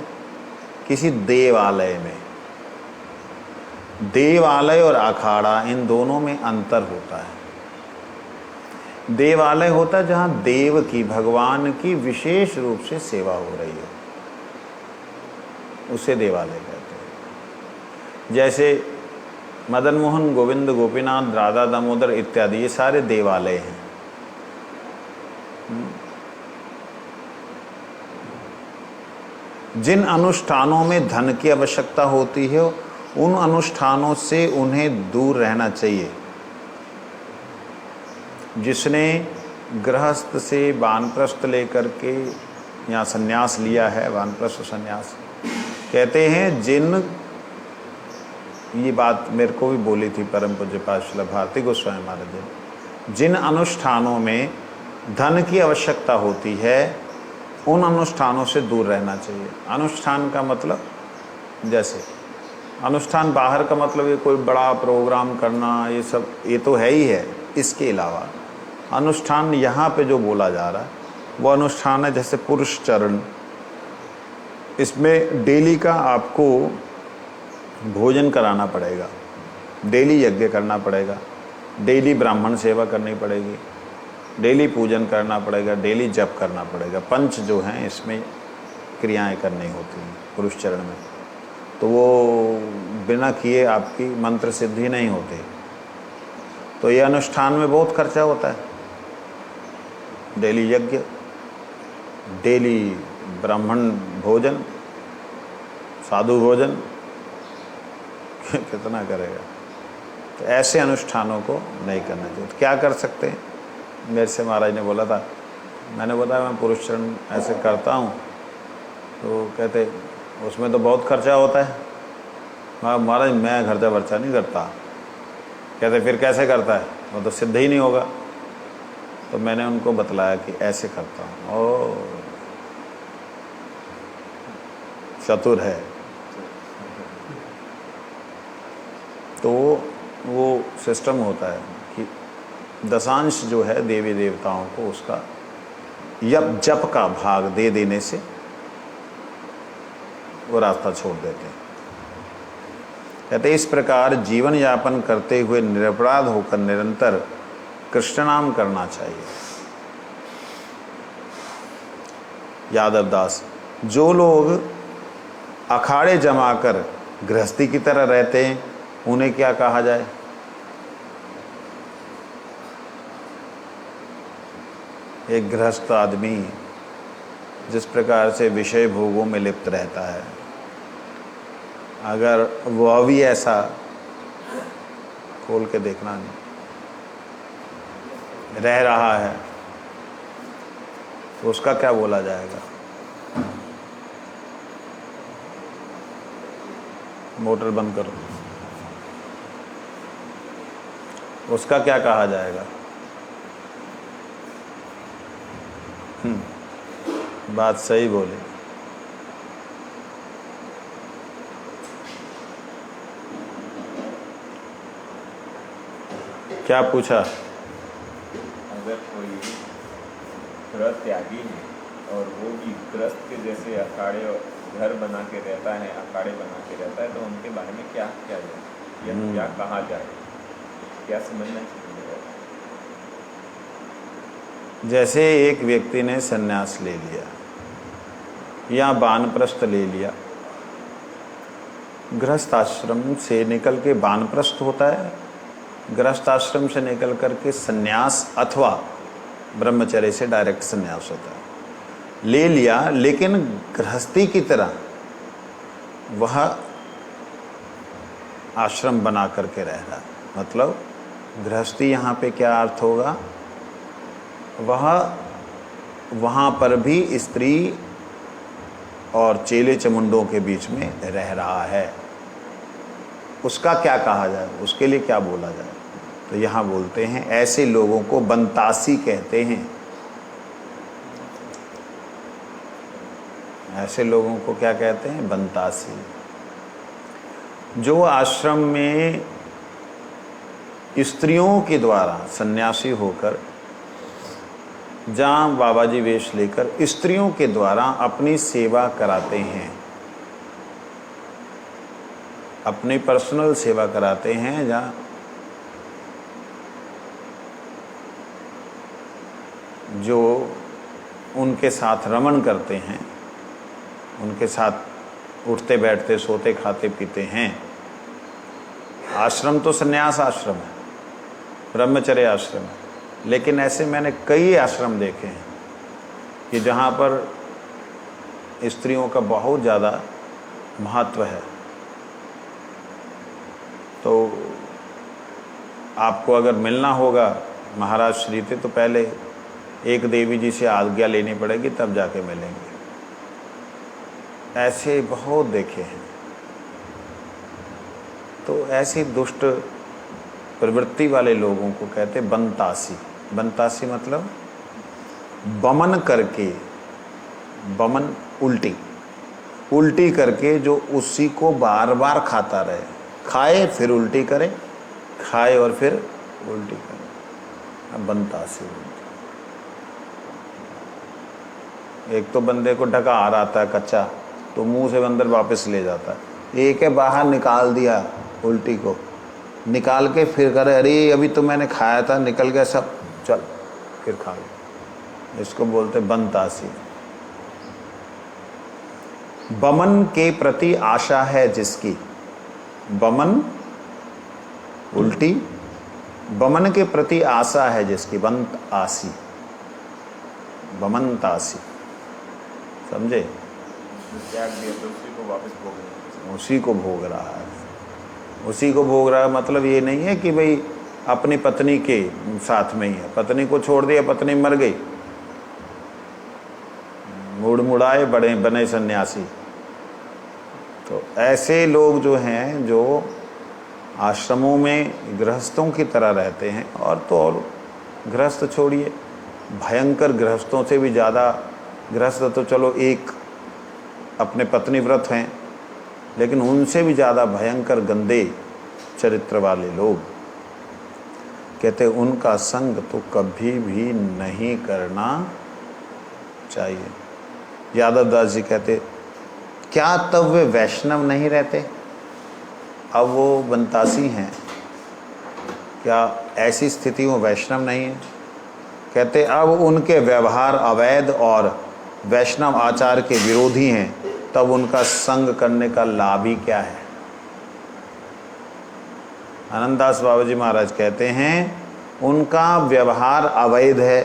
किसी देवालय में। देवालय और अखाड़ा, इन दोनों में अंतर होता है। देवालय होता है जहाँ देव की, भगवान की विशेष रूप से सेवा हो रही है, उसे देवालय कहते हैं। जैसे मदन मोहन, गोविंद, गोपीनाथ, राधा दामोदर इत्यादि, ये सारे देवालय हैं। जिन अनुष्ठानों में धन की आवश्यकता होती है, उन अनुष्ठानों से उन्हें दूर रहना चाहिए। जिसने गृहस्थ से वानप्रस्थ लेकर के यहाँ संन्यास लिया है, वानप्रस्थ संन्यास कहते हैं, जिन, ये बात मेरे को भी बोली थी परम पूज्य श्रील भारती गोस्वामी महाराज ने, जिन अनुष्ठानों में धन की आवश्यकता होती है उन अनुष्ठानों से दूर रहना चाहिए। अनुष्ठान का मतलब, जैसे अनुष्ठान बाहर का मतलब ये कोई बड़ा प्रोग्राम करना, ये सब ये तो है ही है। इसके अलावा अनुष्ठान यहाँ पे जो बोला जा रहा है वो अनुष्ठान है जैसे पुरुष चरण। इसमें डेली का आपको भोजन कराना पड़ेगा, डेली यज्ञ करना पड़ेगा, डेली ब्राह्मण सेवा करनी पड़ेगी, डेली पूजन करना पड़ेगा, डेली जप करना पड़ेगा। पंच जो हैं इसमें क्रियाएं करनी होती हैं पुरुष चरण में। तो वो बिना किए आपकी मंत्र सिद्धि नहीं होती। तो ये अनुष्ठान में बहुत खर्चा होता है। डेली यज्ञ, डेली ब्राह्मण भोजन, साधु भोजन, कितना करेगा। तो ऐसे अनुष्ठानों को नहीं करना चाहिए। तो क्या कर सकते हैं? मेरे से महाराज ने बोला था, मैंने बताया मैं पुरुष चरण ऐसे करता हूँ, तो कहते उसमें तो बहुत खर्चा होता है। महाराज मैं खर्चा वर्चा नहीं करता। कहते फिर कैसे करता है? वो तो सिद्ध ही नहीं होगा। तो मैंने उनको बतलाया कि ऐसे करता हूँ। ओ चतुर है। तो वो सिस्टम होता है कि दशांश जो है देवी देवताओं को उसका जप का भाग दे देने से वो रास्ता छोड़ देते हैं। कहते इस प्रकार जीवन यापन करते हुए निरपराध होकर निरंतर कृष्ण नाम करना चाहिए। यादव दास, जो लोग अखाड़े जमाकर गृहस्थी की तरह रहते हैं उन्हें क्या कहा जाए? एक गृहस्थ आदमी जिस प्रकार से विषय भोगों में लिप्त रहता है, अगर वह भी ऐसा, खोल के देखना नहीं, रह रहा है तो उसका क्या बोला जाएगा? मोटर बंद करो। उसका क्या कहा जाएगा? बात सही बोले। क्या पूछा? अगर कोई व्रत त्यागी है और वो भी ग्रस्त के जैसे अखाड़े और घर बना के रहता है, अखाड़े बना के रहता है, तो उनके बारे में क्या किया जाए या क्या कहा जाए, क्या समझना चाहिए? जैसे एक व्यक्ति ने संन्यास ले लिया या वानप्रस्थ ले लिया, गृहस्थ आश्रम से निकल के वानप्रस्थ होता है, गृहस्थ आश्रम से निकल करके संन्यास अथवा ब्रह्मचर्य से डायरेक्ट संन्यास होता है। ले लिया, लेकिन गृहस्थी की तरह वह आश्रम बना करके रह रहा है। मतलब गृहस्थी यहाँ पे क्या अर्थ होगा, वह वहाँ पर भी स्त्री और चेले चमुंडों के बीच में रह रहा है। उसका क्या कहा जाए, उसके लिए क्या बोला जाए? तो यहाँ बोलते हैं ऐसे लोगों को बंतासी कहते हैं। ऐसे लोगों को क्या कहते हैं? बंतासी। जो आश्रम में स्त्रियों के द्वारा सन्यासी होकर, जहाँ बाबा जी वेश लेकर स्त्रियों के द्वारा अपनी सेवा कराते हैं, अपनी पर्सनल सेवा कराते हैं, जहाँ जो उनके साथ रमण करते हैं, उनके साथ उठते बैठते सोते खाते पीते हैं। आश्रम तो संन्यास आश्रम है, ब्रह्मचर्य आश्रम है, लेकिन ऐसे मैंने कई आश्रम देखे हैं कि जहाँ पर स्त्रियों का बहुत ज़्यादा महत्व है। तो आपको अगर मिलना होगा महाराज श्रीते, तो पहले एक देवी जी से आज्ञा लेनी पड़ेगी, तब जाके मिलेंगे। ऐसे बहुत देखे हैं। तो ऐसी दुष्ट प्रवृत्ति वाले लोगों को कहते बंतासी। बंतासी मतलब बमन करके, बमन उल्टी, उल्टी करके जो उसी को बार बार खाता रहे, खाए फिर उल्टी करे, खाए और फिर उल्टी करे, बंतासी। एक तो बंदे को ढका आ रहा था कच्चा, तो मुंह से अंदर वापस ले जाता है। एक है बाहर निकाल दिया उल्टी को, निकाल के फिर करे, अरे अभी तो मैंने खाया था, निकल गया सब, चल फिर खा लो। इसको बोलते बंतासी। बमन के प्रति आशा है जिसकी, बमन उल्टी, बमन के प्रति आशा है जिसकी, बंत आसी, बमनतासी। समझे? त्याग दिया तो उसी को वापस भोग रहा है। उसी को भोग रहा है। उसी को भोग रहा है मतलब ये नहीं है कि भाई अपनी पत्नी के साथ में ही है, पत्नी को छोड़ दिया, पत्नी मर गई, मुड़ मुड़ाए बड़े बने सन्यासी। तो ऐसे लोग जो हैं, जो आश्रमों में गृहस्थों की तरह रहते हैं, और तो और गृहस्थ छोड़िए, भयंकर गृहस्थों से भी ज़्यादा, गृहस्थ तो चलो एक अपने पत्नी व्रत हैं, लेकिन उनसे भी ज़्यादा भयंकर गंदे चरित्र वाले लोग, कहते उनका संग तो कभी भी नहीं करना चाहिए। यादव दास जी कहते, क्या तब वे वैष्णव नहीं रहते? अब वो बंतासी हैं, क्या ऐसी स्थिति में वैष्णव नहीं है? कहते अब उनके व्यवहार अवैध और वैष्णव आचार के विरोधी हैं, तब उनका संग करने का लाभ ही क्या है? आनंददास बाबा जी महाराज कहते हैं उनका व्यवहार अवैध है,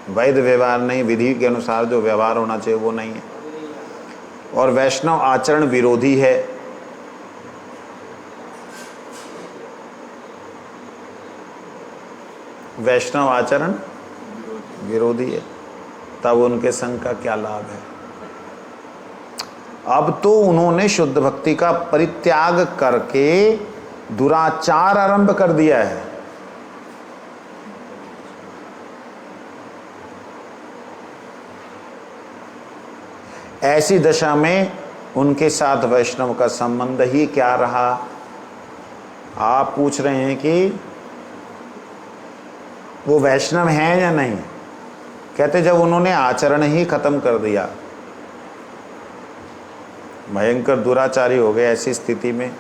वैध व्यवहार नहीं, विधि के अनुसार जो व्यवहार होना चाहिए वो नहीं है, और वैष्णव आचरण विरोधी है। वैष्णव आचरण विरोधी है, तब उनके संग का क्या लाभ है? अब तो उन्होंने शुद्ध भक्ति का परित्याग करके दुराचार आरंभ कर दिया है। ऐसी दशा में उनके साथ वैष्णव का संबंध ही क्या रहा? आप पूछ रहे हैं कि वो वैष्णव हैं या नहीं? कहते जब उन्होंने आचरण ही खत्म कर दिया, भयंकर दुराचारी हो गए, ऐसी स्थिति में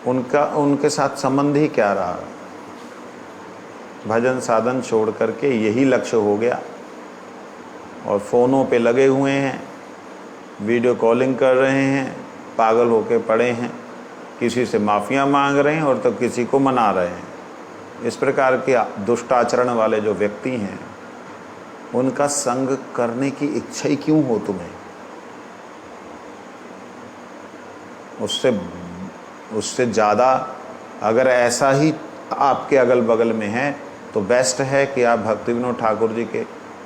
उनके साथ संबंध ही क्या रहा। भजन साधन छोड़ करके यही लक्ष्य हो गया और फ़ोनों पे लगे हुए हैं, वीडियो कॉलिंग कर रहे हैं, पागल होके पड़े हैं, किसी से माफ़ियाँ मांग रहे हैं और तो किसी को मना रहे हैं। इस प्रकार के दुष्ट आचरण वाले जो व्यक्ति हैं, उनका संग करने की इच्छा ही क्यों हो तुम्हें? उससे ज़्यादा अगर ऐसा ही आपके अगल बगल में है तो बेस्ट है कि आप भक्ति विनोद ठाकुर जी के,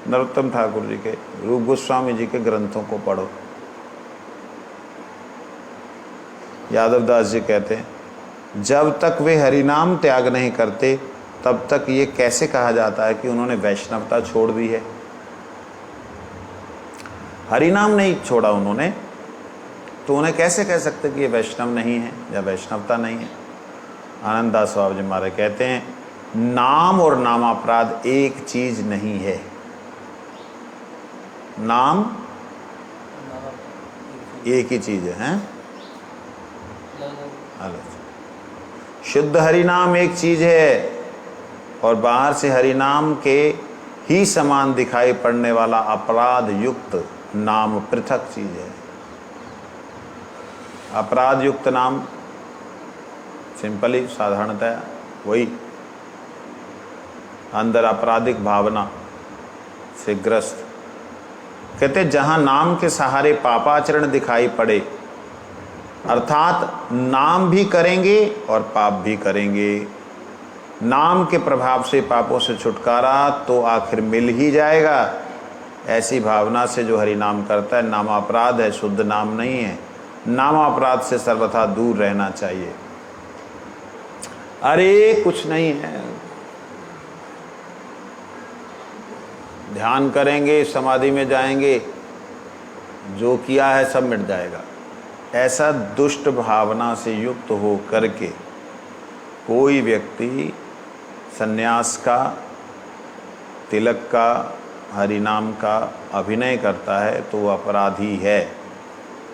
नरोत्तम ठाकुर जी के, रूप गोस्वामी जी के ग्रंथों को पढ़ो। यादव दास जी कहते हैं जब तक वे हरिनाम त्याग नहीं करते तब तक ये कैसे कहा जाता है कि उन्होंने वैष्णवता छोड़ दी है। हरिनाम नहीं छोड़ा उन्होंने तो उन्हें कैसे कह सकते कि ये वैष्णव नहीं है या वैष्णवता नहीं है। आनंद दास बाबा जी महाराज कहते हैं नाम और नामापराध एक चीज नहीं है। नाम एक ही चीज है, हैं? शुद्ध हरिनाम एक चीज है और बाहर से हरिनाम के ही समान दिखाई पड़ने वाला अपराध युक्त नाम पृथक चीज है। अपराध युक्त नाम सिंपली साधारणतः वही अंदर आपराधिक भावना से ग्रस्त। कहते जहां नाम के सहारे पापाचरण दिखाई पड़े, अर्थात नाम भी करेंगे और पाप भी करेंगे, नाम के प्रभाव से पापों से छुटकारा तो आखिर मिल ही जाएगा, ऐसी भावना से जो हरि नाम करता है नाम अपराध है, शुद्ध नाम नहीं है। नाम अपराध से सर्वथा दूर रहना चाहिए। अरे कुछ नहीं है, ध्यान करेंगे, समाधि में जाएंगे, जो किया है सब मिट जाएगा, ऐसा दुष्ट भावना से युक्त हो करके कोई व्यक्ति सन्यास का, तिलक का, हरिनाम का अभिनय करता है तो वो अपराधी है।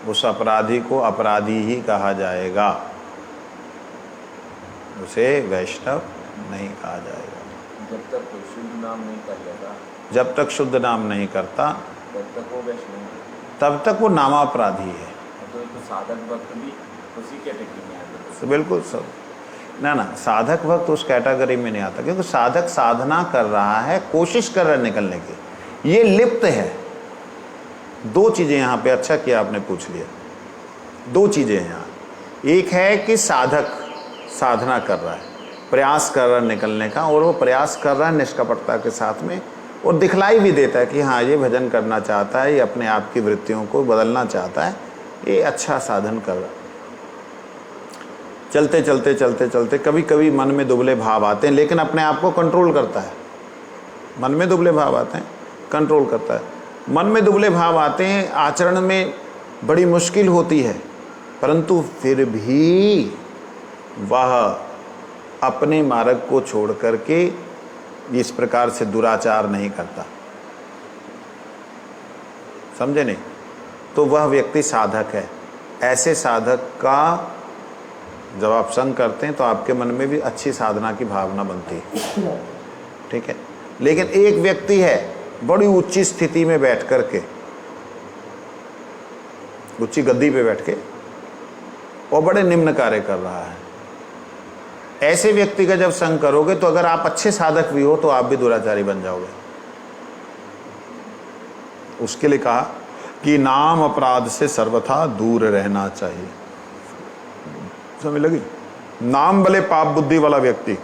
उस अपराधी को अपराधी ही कहा जाएगा, उसे वैष्णव नहीं कहा जाएगा। जब तक वो शुद्ध नाम नहीं कर लेता, जब तक शुद्ध नाम नहीं करता तब तक वो वैष्णव है, तब तक वो नामापराधी है। तो साधक भक्त भी उसी कैटेगरी में आते हैं। तो बिल्कुल सब ना साधक भक्त उस कैटेगरी में नहीं आता, क्योंकि साधक साधना कर रहा है, कोशिश कर रहा है निकलने की, ये लिप्त है। दो चीज़ें यहाँ पे, अच्छा किया आपने पूछ लिया, दो चीज़ें हैं यहाँ। एक है कि साधक साधना कर रहा है, प्रयास कर रहा है निकलने का, और वो प्रयास कर रहा है निष्कपटता के साथ में, और दिखलाई भी देता है कि हाँ ये भजन करना चाहता है, ये अपने आप की वृत्तियों को बदलना चाहता है, ये अच्छा साधन कर रहा है। चलते चलते चलते चलते कभी कभी मन में दुबले भाव आते हैं, लेकिन अपने आप को कंट्रोल करता है। मन में दुबले भाव आते हैं, कंट्रोल करता है। मन में दुबले भाव आते हैं, आचरण में बड़ी मुश्किल होती है, परंतु फिर भी वह अपने मार्ग को छोड़ करके इस प्रकार से दुराचार नहीं करता। समझे नहीं? तो वह व्यक्ति साधक है। ऐसे साधक का जब आप संग करते हैं तो आपके मन में भी अच्छी साधना की भावना बनती है, ठीक है। लेकिन एक व्यक्ति है बड़ी ऊंची स्थिति में बैठ करके, ऊंची गद्दी पे बैठ के, और बड़े निम्न कार्य कर रहा है, ऐसे व्यक्ति का जब संग करोगे तो अगर आप अच्छे साधक भी हो तो आप भी दुराचारी बन जाओगे। उसके लिए कहा कि नाम अपराध से सर्वथा दूर रहना चाहिए। समझ लगी? नाम भले पाप बुद्धि वाला व्यक्ति,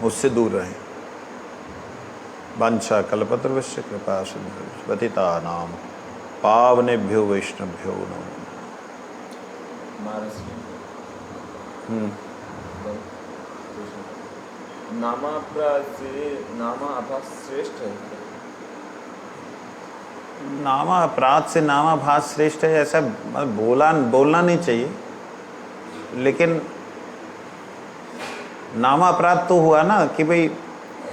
उससे दूर रहे। वंशा कल्पतरुश्च कृपा सिंधु पतिता नाम पावनेभ्यो वैष्णवभ्यो नमो। नामापराध से नामाभास श्रेष्ठ है। नामा अपराध से नामाभास श्रेष्ठ है, ऐसा बोलना नहीं चाहिए, लेकिन नामा अपराध तो हुआ ना कि भाई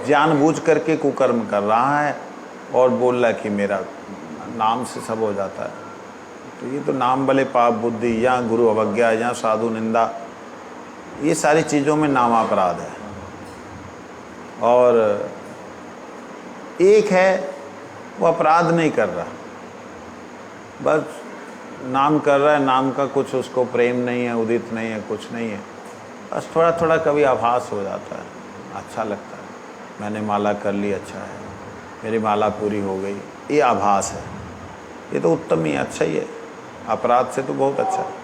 जानबूझ करके कुकर्म कर रहा है, और बोल रहा है कि मेरा नाम से सब हो जाता है। तो ये तो नाम भले पाप बुद्धि या गुरु अवज्ञा या साधु निंदा, ये सारी चीज़ों में नामापराध है। और एक है वो अपराध नहीं कर रहा, बस नाम कर रहा है, नाम का कुछ उसको प्रेम नहीं है, उदित नहीं है, कुछ नहीं है, बस थोड़ा थोड़ा कभी आभास हो जाता है, अच्छा लगता है, मैंने माला कर ली, अच्छा है, मेरी माला पूरी हो गई, ये आभास है। ये तो उत्तम ही, अच्छा ही है, अपराध से तो बहुत अच्छा है।